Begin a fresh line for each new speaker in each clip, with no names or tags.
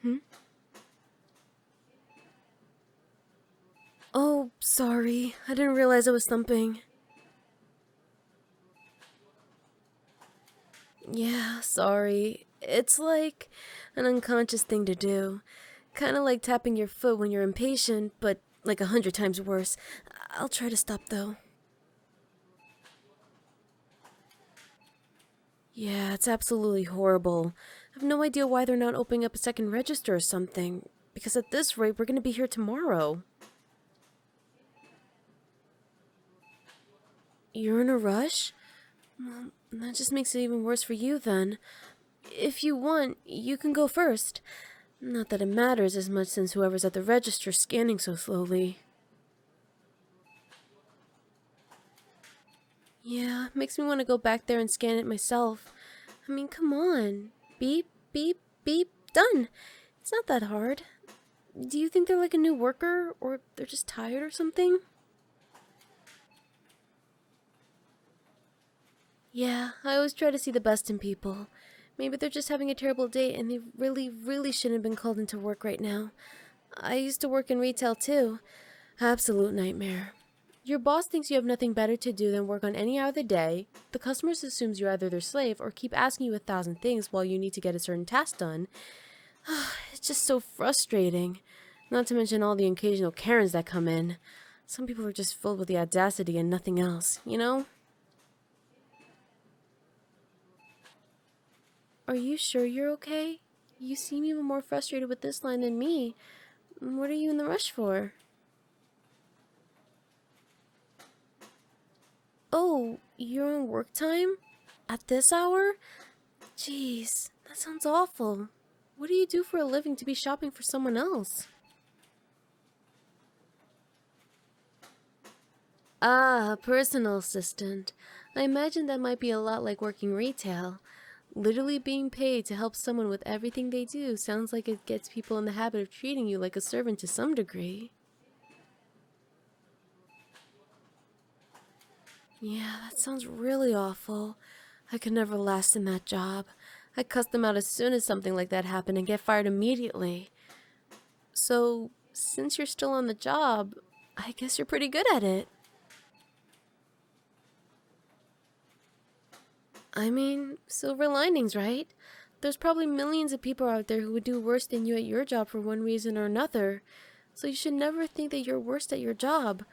Hmm? Oh, sorry. I didn't realize I was thumping. Yeah, sorry. It's like an unconscious thing to do. Kinda like tapping your foot when you're impatient, but like 100 times worse. I'll try to stop though. Yeah, it's absolutely horrible. I have no idea why they're not opening up a second register or something. Because at this rate, we're gonna be here tomorrow. You're in a rush? Well, that just makes it even worse for you then. If you want, you can go first. Not that it matters as much since whoever's at the register scanning so slowly. Yeah, makes me want to go back there and scan it myself. I mean, come on. Beep, beep, beep, done. It's not that hard. Do you think they're like a new worker, or they're just tired or something? Yeah, I always try to see the best in people. Maybe they're just having a terrible day and they really, really shouldn't have been called into work right now. I used to work in retail too. Absolute nightmare. Your boss thinks you have nothing better to do than work on any other day. The customers assumes you're either their slave or keep asking you 1,000 things while you need to get a certain task done. It's just so frustrating. Not to mention all the occasional Karens that come in. Some people are just filled with the audacity and nothing else, you know? Are you sure you're okay? You seem even more frustrated with this line than me. What are you in the rush for? Oh, you're on work time? At this hour? Jeez, that sounds awful. What do you do for a living to be shopping for someone else? Ah, personal assistant. I imagine that might be a lot like working retail. Literally being paid to help someone with everything they do sounds like it gets people in the habit of treating you like a servant to some degree. Yeah, that sounds really awful. I could never last in that job. I'd cuss them out as soon as something like that happened and get fired immediately. So, since you're still on the job, I guess you're pretty good at it. I mean, silver linings, right? There's probably millions of people out there who would do worse than you at your job for one reason or another. So you should never think that you're worst at your job,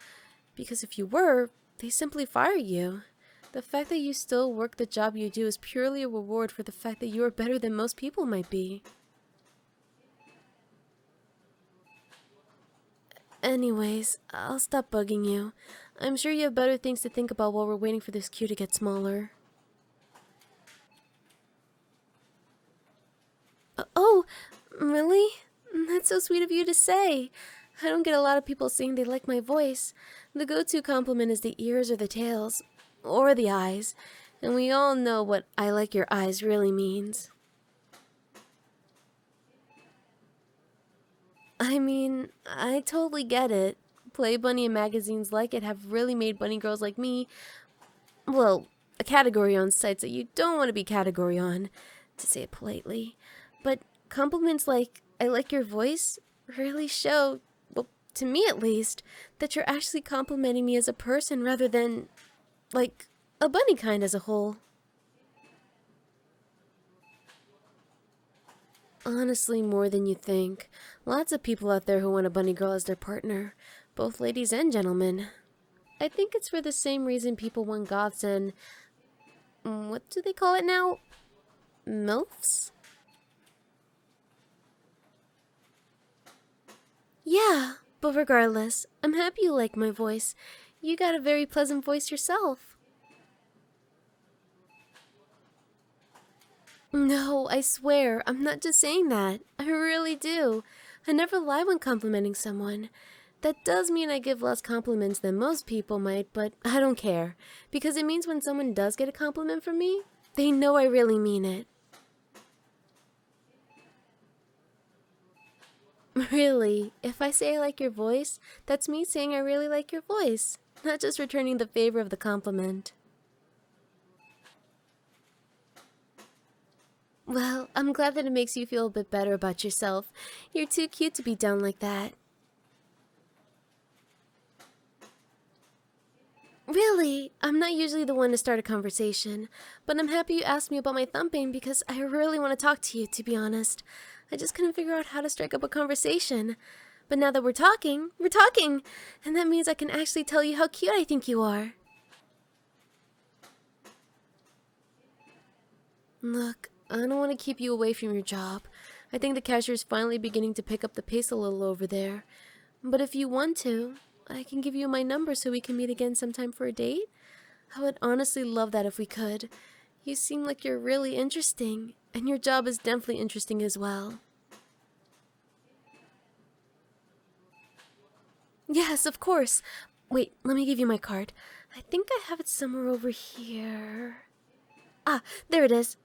because if you were, they simply fire you. The fact that you still work the job you do is purely a reward for the fact that you are better than most people might be. Anyways, I'll stop bugging you. I'm sure you have better things to think about while we're waiting for this queue to get smaller. Oh, really? That's so sweet of you to say. I don't get a lot of people saying they like my voice. The go to compliment is the ears or the tails, or the eyes, and we all know what I like your eyes really means. I mean, I totally get it. Play Bunny and magazines like it have really made bunny girls like me, well, a category on sites that you don't want to be category on, to say it politely. But compliments like, I like your voice, really show, well, to me at least, that you're actually complimenting me as a person rather than, like, a bunny kind as a whole. Honestly, more than you think. Lots of people out there who want a bunny girl as their partner, both ladies and gentlemen. I think it's for the same reason people want goths and. What do they call it now? MILFs? Yeah, but regardless, I'm happy you like my voice. You got a very pleasant voice yourself. No, I swear, I'm not just saying that. I really do. I never lie when complimenting someone. That does mean I give less compliments than most people might, but I don't care. Because it means when someone does get a compliment from me, they know I really mean it. Really, if I say I like your voice, that's me saying I really like your voice, not just returning the favor of the compliment. Well, I'm glad that it makes you feel a bit better about yourself. You're too cute to be down like that. Really, I'm not usually the one to start a conversation, but I'm happy you asked me about my thumping because I really want to talk to you, to be honest. I just couldn't figure out how to strike up a conversation. But now that we're talking! And that means I can actually tell you how cute I think you are. Look, I don't want to keep you away from your job. I think the cashier's finally beginning to pick up the pace a little over there. But if you want to, I can give you my number so we can meet again sometime for a date. I would honestly love that if we could. You seem like you're really interesting, and your job is definitely interesting as well. Yes, of course. Wait, let me give you my card. I think I have it somewhere over here. Ah, there it is.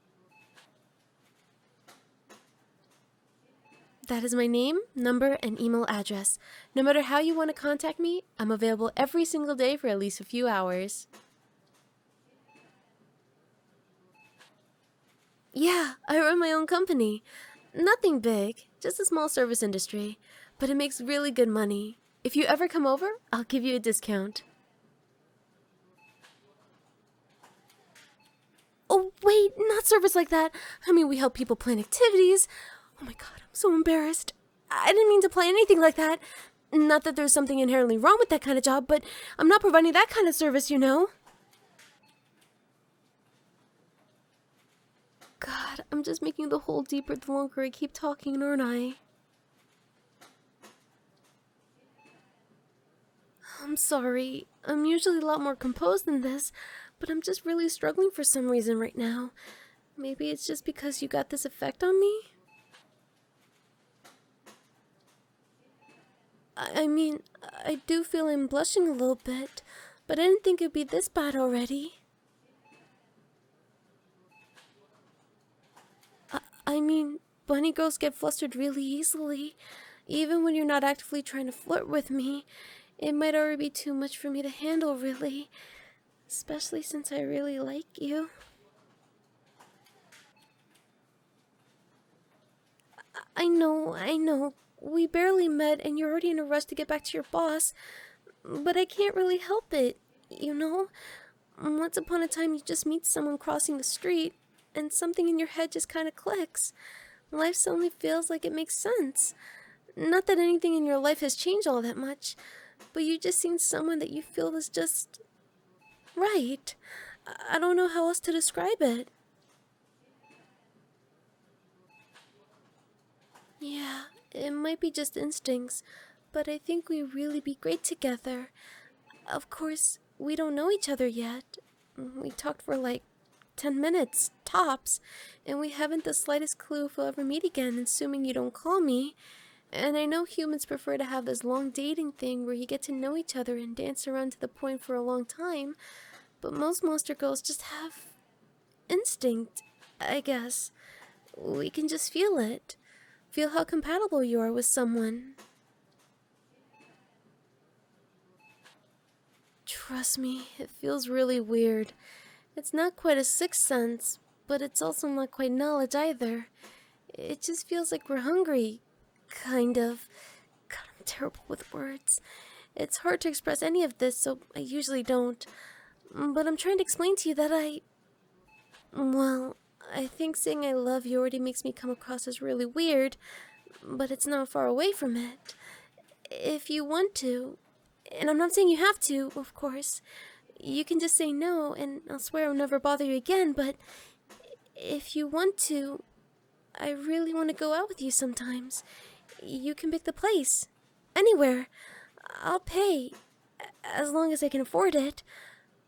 That is my name, number, and email address. No matter how you want to contact me, I'm available every single day for at least a few hours. Yeah, I run my own company. Nothing big, just a small service industry. But it makes really good money. If you ever come over, I'll give you a discount. Oh, wait, not service like that. I mean, we help people plan activities. Oh my god, I'm so embarrassed. I didn't mean to play anything like that. Not that there's something inherently wrong with that kind of job, but I'm not providing that kind of service, you know? God, I'm just making the hole deeper the longer I keep talking, aren't I? I'm sorry. I'm usually a lot more composed than this, but I'm just really struggling for some reason right now. Maybe it's just because you got this effect on me? I mean, I do feel I'm blushing a little bit, but I didn't think it'd be this bad already. I mean, bunny girls get flustered really easily. Even when you're not actively trying to flirt with me, it might already be too much for me to handle, really. Especially since I really like you. I know. We barely met and you're already in a rush to get back to your boss. But I can't really help it, you know? Once upon a time, you just meet someone crossing the street, and something in your head just kind of clicks. Life suddenly feels like it makes sense. Not that anything in your life has changed all that much, but you just seen someone that you feel is just right. I don't know how else to describe it. Yeah, it might be just instincts, but I think we really be great together. Of course, we don't know each other yet. We talked for like 10 minutes, tops, and we haven't the slightest clue if we'll ever meet again, assuming you don't call me. And I know humans prefer to have this long dating thing where you get to know each other and dance around to the point for a long time, but most monster girls just have instinct, I guess. We can just feel it. Feel how compatible you are with someone. Trust me, it feels really weird. It's not quite a sixth sense, but it's also not quite knowledge either. It just feels like we're hungry. Kind of. God, I'm terrible with words. It's hard to express any of this, so I usually don't. But I'm trying to explain to you that well, I think saying I love you already makes me come across as really weird, but it's not far away from it. If you want to, and I'm not saying you have to, of course, you can just say no, and I'll swear I'll never bother you again, but if you want to, I really want to go out with you sometimes. You can pick the place. Anywhere. I'll pay, as long as I can afford it,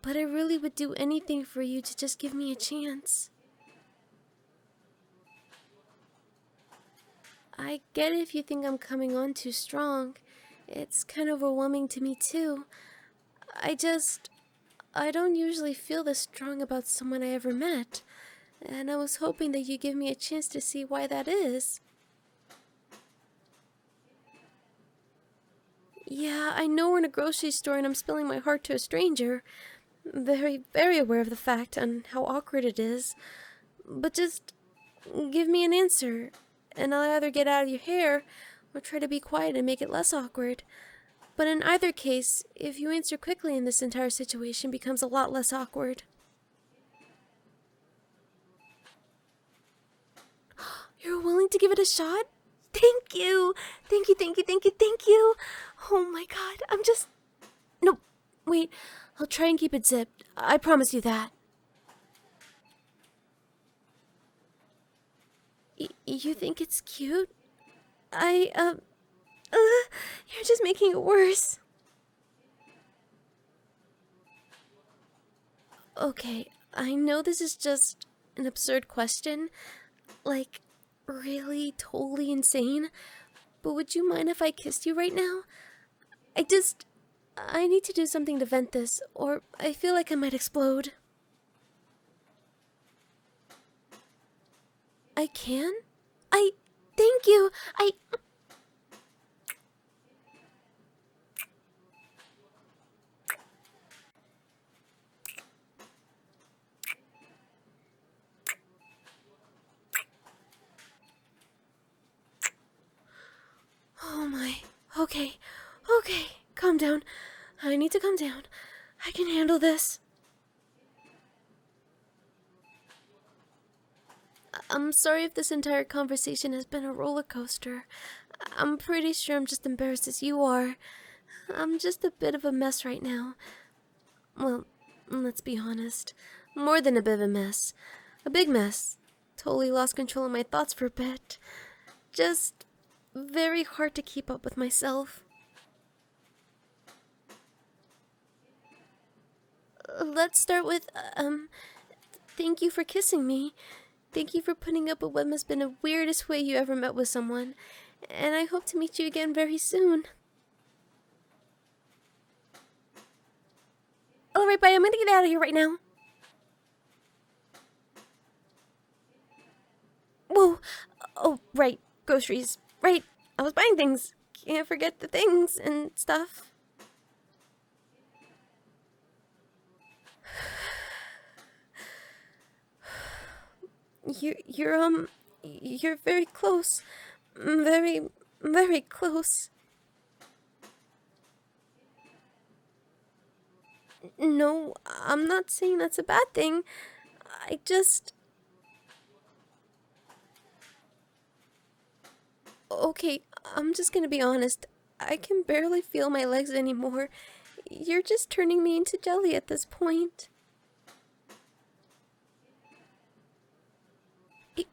but I really would do anything for you to just give me a chance. I get it if you think I'm coming on too strong. It's kind of overwhelming to me too. I don't usually feel this strong about someone I ever met, and I was hoping that you'd give me a chance to see why that is. Yeah, I know we're in a grocery store and I'm spilling my heart to a stranger. Very, very aware of the fact and how awkward it is. But just give me an answer, and I'll either get out of your hair or try to be quiet and make it less awkward. But in either case, if you answer quickly and this entire situation becomes a lot less awkward. You're willing to give it a shot? Thank you! Thank you, thank you, thank you, thank you! Oh my god, I'm just... No, wait, I'll try and keep it zipped. I promise you that. You think it's cute? You're just making it worse. Okay, I know this is just an absurd question, like, really totally insane, but would you mind if I kissed you right now? I need to do something to vent this, or I feel like I might explode. I can? Thank you! Oh my. Okay. Okay. Calm down. I need to calm down. I can handle this. I'm sorry if this entire conversation has been a roller coaster. I'm pretty sure I'm just embarrassed as you are. I'm just a bit of a mess right now. Well, let's be honest. More than a bit of a mess. A big mess. Totally lost control of my thoughts for a bit. Just very hard to keep up with myself. Let's start with, thank you for kissing me. Thank you for putting up with what must have been the weirdest way you ever met with someone. And I hope to meet you again very soon. Alright, bye. I'm gonna get out of here right now. Whoa. Oh, right. Groceries. Right. I was buying things. Can't forget the things and stuff. You're very close. Very, very close. No, I'm not saying that's a bad thing. I just... Okay, I'm just gonna be honest. I can barely feel my legs anymore. You're just turning me into jelly at this point.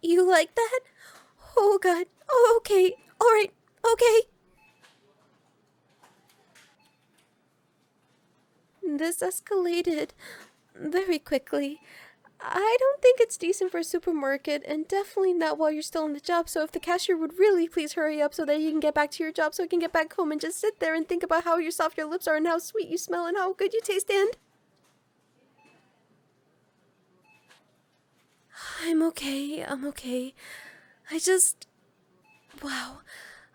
You like that? Oh god. Oh, okay. Alright. Okay. This escalated very quickly. I don't think it's decent for a supermarket, and definitely not while you're still on the job, so if the cashier would really please hurry up so that you can get back to your job so I can get back home and just sit there and think about how soft your lips are and how sweet you smell and how good you taste and... I'm okay. Wow.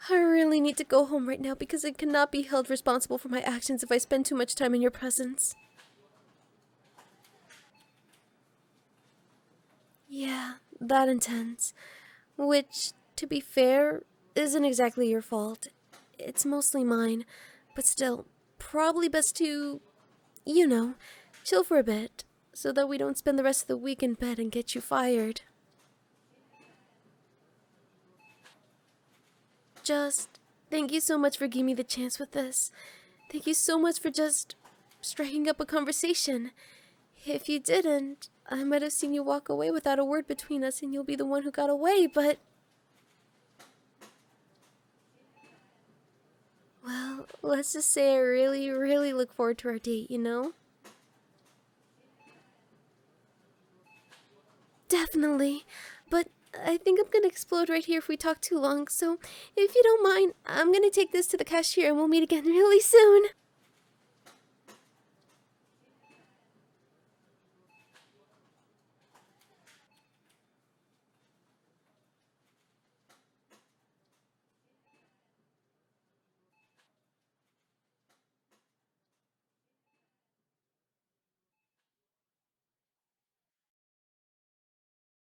I really need to go home right now because I cannot be held responsible for my actions if I spend too much time in your presence. Yeah, that intense. Which, to be fair, isn't exactly your fault. It's mostly mine. But still, probably best to, chill for a bit, so that we don't spend the rest of the week in bed and get you fired. Just, thank you so much for giving me the chance with this. Thank you so much for just striking up a conversation. If you didn't, I might have seen you walk away without a word between us and you'll be the one who got away, but... Well, let's just say I really, really look forward to our date, you know? Definitely, but I think I'm gonna explode right here if we talk too long, so if you don't mind, I'm gonna take this to the cashier and we'll meet again really soon.